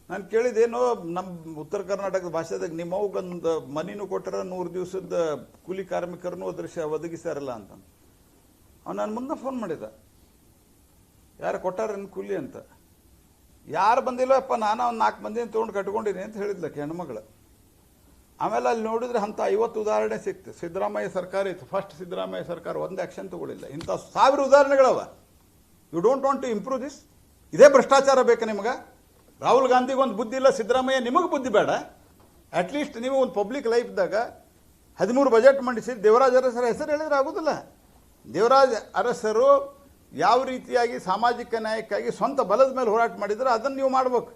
ನಾನು ಕೇಳಿದೇನೋ ನಮ್ಮ ಉತ್ತರ ಕರ್ನಾಟಕದ ಭಾಷೆದಾಗ ನಿಮ್ಮವ್ಗೊಂದು ಮನಿನೂ ಕೊಟ್ಟರ 100 ದಿವಸದ ಕೂಲಿ ಕಾರ್ಮಿಕರನ್ನು ಒದಗಿಸ್ಯಾರಲ್ಲ ಅಂತ. ಅವ್ನು ನಾನು ಮುಂದೆ ಫೋನ್ ಮಾಡಿದ, ಯಾರು ಕೊಟ್ಟಾರೇನು ಕೂಲಿ ಅಂತ. ಯಾರು ಬಂದಿಲ್ಲಪ್ಪ, ನಾನು ಒಂದು 4 ಮಂದಿನ ತೊಗೊಂಡು ಕಟ್ಕೊಂಡಿನಿ ಅಂತ ಹೇಳಿದ್ಲಕ್ಕೆ ಹೆಣ್ಮಗಳು. ಆಮೇಲೆ ಅಲ್ಲಿ ನೋಡಿದ್ರೆ ಅಂಥ 50 ಉದಾಹರಣೆ ಸಿಕ್ತು. ಸಿದ್ದರಾಮಯ್ಯ ಸರ್ಕಾರ ಇತ್ತು, ಫಸ್ಟ್ ಸಿದ್ದರಾಮಯ್ಯ ಸರ್ಕಾರ ಒಂದು ಆ್ಯಕ್ಷನ್ ತಗೊಳ್ಳಿಲ್ಲ. ಇಂಥ 1000 ಉದಾಹರಣೆಗಳವ. You don't want to improve this? ಇದೇ ಭ್ರಷ್ಟಾಚಾರ ಬೇಕಾ ನಿಮಗೆ? ರಾಹುಲ್ ಗಾಂಧಿಗೆ ಒಂದು ಬುದ್ಧಿ ಇಲ್ಲ, ಸಿದ್ದರಾಮಯ್ಯ ನಿಮಗೆ ಬುದ್ಧಿ ಬೇಡ? ಅಟ್ಲೀಸ್ಟ್ ನೀವು ಒಂದು ಪಬ್ಲಿಕ್ ಲೈಫ್ದಾಗ 13 ಬಜೆಟ್ ಮಂಡಿಸಿ ದೇವರಾಜ್ ಅರಸರ ಹೆಸರು ಹೇಳಿದ್ರೆ ಆಗೋದಿಲ್ಲ. ದೇವರಾಜ್ ಅರಸರು ಯಾವ ರೀತಿಯಾಗಿ ಸಾಮಾಜಿಕ ನ್ಯಾಯಕ್ಕಾಗಿ ಸ್ವಂತ ಬಲದ ಮೇಲೆ ಹೋರಾಟ ಮಾಡಿದ್ರೆ ಅದನ್ನು ನೀವು ಮಾಡ್ಬೇಕು.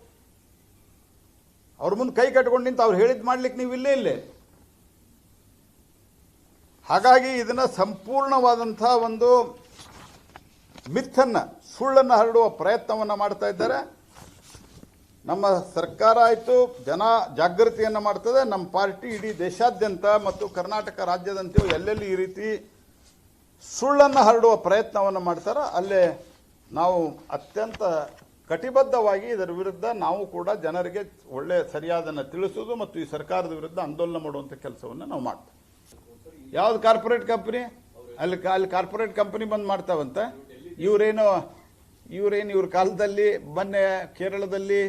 ಅವ್ರ ಮುಂದೆ ಕೈ ಕಟ್ಕೊಂಡು ನಿಂತು ಅವ್ರು ಹೇಳಿದ್ದು ಮಾಡ್ಲಿಕ್ಕೆ ನೀವು ಇಲ್ಲೇ. ಹಾಗಾಗಿ ಇದನ್ನು ಸಂಪೂರ್ಣವಾದಂಥ ಒಂದು ಮಿಥನ್ನು, ಸುಳ್ಳನ್ನು ಹರಡುವ ಪ್ರಯತ್ನವನ್ನು ಮಾಡ್ತಾ ಇದ್ದಾರೆ. ನಮ್ಮ ಸರ್ಕಾರ ಆಯಿತು ಜನ ಜಾಗೃತಿಯನ್ನು ಮಾಡ್ತದೆ. ನಮ್ಮ ಪಾರ್ಟಿ ಇಡೀ ದೇಶಾದ್ಯಂತ ಮತ್ತು ಕರ್ನಾಟಕ ರಾಜ್ಯದಂತೆಯೂ ಎಲ್ಲೆಲ್ಲಿ ಈ ರೀತಿ ಸುಳ್ಳನ್ನು ಹರಡುವ ಪ್ರಯತ್ನವನ್ನು ಮಾಡ್ತಾರೆ, ಅಲ್ಲೇ ನಾವು ಅತ್ಯಂತ ಕಟಿಬದ್ಧವಾಗಿ ಇದರ ವಿರುದ್ಧ ನಾವು ಕೂಡ ಜನರಿಗೆ ಒಳ್ಳೆಯ ಸರಿಯಾದನ್ನು ತಿಳಿಸೋದು ಮತ್ತು ಈ ಸರ್ಕಾರದ ವಿರುದ್ಧ ಆಂದೋಲನ ಮಾಡುವಂಥ ಕೆಲಸವನ್ನು ನಾವು ಮಾಡ್ತೇವೆ. ಯಾವ್ದು ಕಾರ್ಪೊರೇಟ್ ಕಂಪ್ನಿ? ಅಲ್ಲಿ ಕಾರ್ಪೊರೇಟ್ ಕಂಪ್ನಿ ಬಂದು ಮಾಡ್ತಾವಂತ. ಇವ್ರ ಕಾಲದಲ್ಲಿ ಮೊನ್ನೆ ಕೇರಳದಲ್ಲಿ,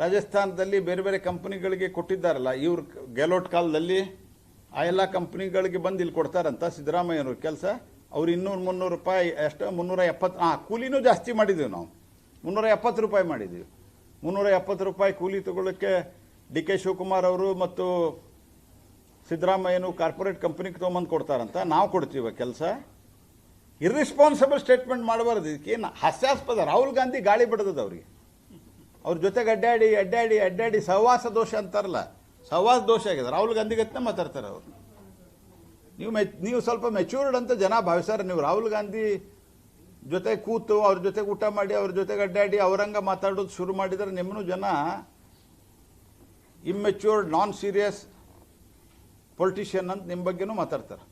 ರಾಜಸ್ಥಾನದಲ್ಲಿ ಬೇರೆ ಬೇರೆ ಕಂಪ್ನಿಗಳಿಗೆ ಕೊಟ್ಟಿದ್ದಾರಲ್ಲ, ಇವ್ರ ಗೆಲೋಟ್ ಕಾಲದಲ್ಲಿ ಆ ಎಲ್ಲ ಕಂಪ್ನಿಗಳಿಗೆ ಬಂದು ಇಲ್ಲಿ ಕೊಡ್ತಾರಂತ ಸಿದ್ದರಾಮಯ್ಯನವ್ರ ಕೆಲಸ. ಅವ್ರು 200-300 ರೂಪಾಯಿ ಎಷ್ಟು, 370. ಕೂಲಿನೂ ಜಾಸ್ತಿ ಮಾಡಿದ್ದೀವಿ ನಾವು, 370 ರೂಪಾಯಿ ಮಾಡಿದ್ದೀವಿ. 370 ರೂಪಾಯಿ ಕೂಲಿ ತಗೊಳ್ಳೋಕ್ಕೆ ಡಿ ಕೆ ಶಿವಕುಮಾರ್ ಅವರು ಮತ್ತು ಸಿದ್ದರಾಮಯ್ಯನು ಕಾರ್ಪೊರೇಟ್ ಕಂಪ್ನಿಗೆ ತೊಗೊಂಬಂದು ಕೊಡ್ತಾರಂತ. ನಾವು ಕೊಡ್ತೀವಿ ಕೆಲಸ. ಇರ್ರೆಸ್ಪಾನ್ಸಿಬಲ್ ಸ್ಟೇಟ್ಮೆಂಟ್ ಮಾಡಬಾರ್ದು. ಇದಕ್ಕೇನು ಹಾಸ್ಯಾಸ್ಪದ. ರಾಹುಲ್ ಗಾಂಧಿ ಗಾಳಿ ಬಿಡದದ ಅವ್ರಿಗೆ. ಅವ್ರ ಜೊತೆಗೆ ಅಡ್ಡಾಡಿ ಸಹವಾಸ ದೋಷ ಅಂತಾರಲ್ಲ, ಸಹವಾಸ ದೋಷ ಆಗಿದೆ. ರಾಹುಲ್ ಗಾಂಧಿ ಗತ್ತನೆ ಮಾತಾಡ್ತಾರೆ ಅವರು. ನೀವು ಸ್ವಲ್ಪ ಮೆಚ್ಯೂರ್ಡ್ ಅಂತ ಜನ ಭಾವಿಸ್ಯಾರ. ನೀವು ರಾಹುಲ್ ಗಾಂಧಿ ಜೊತೆ ಕೂತು ಅವ್ರ ಜೊತೆಗೆ ಊಟ ಮಾಡಿ ಅವ್ರ ಜೊತೆಗೆ ಅಡ್ಡಾಡಿ ಅವರಂಗ ಮಾತಾಡೋದು ಶುರು ಮಾಡಿದರೆ ನಿಮ್ಮನ್ನು ಜನ ಇಮ್ಮೆಚ್ಯೂರ್ಡ್, ನಾನ್ ಸೀರಿಯಸ್ ಪೊಲಿಟಿಷಿಯನ್ ಅಂತ ನಿಮ್ಮ ಬಗ್ಗೆನೂ ಮಾತಾಡ್ತಾರೆ.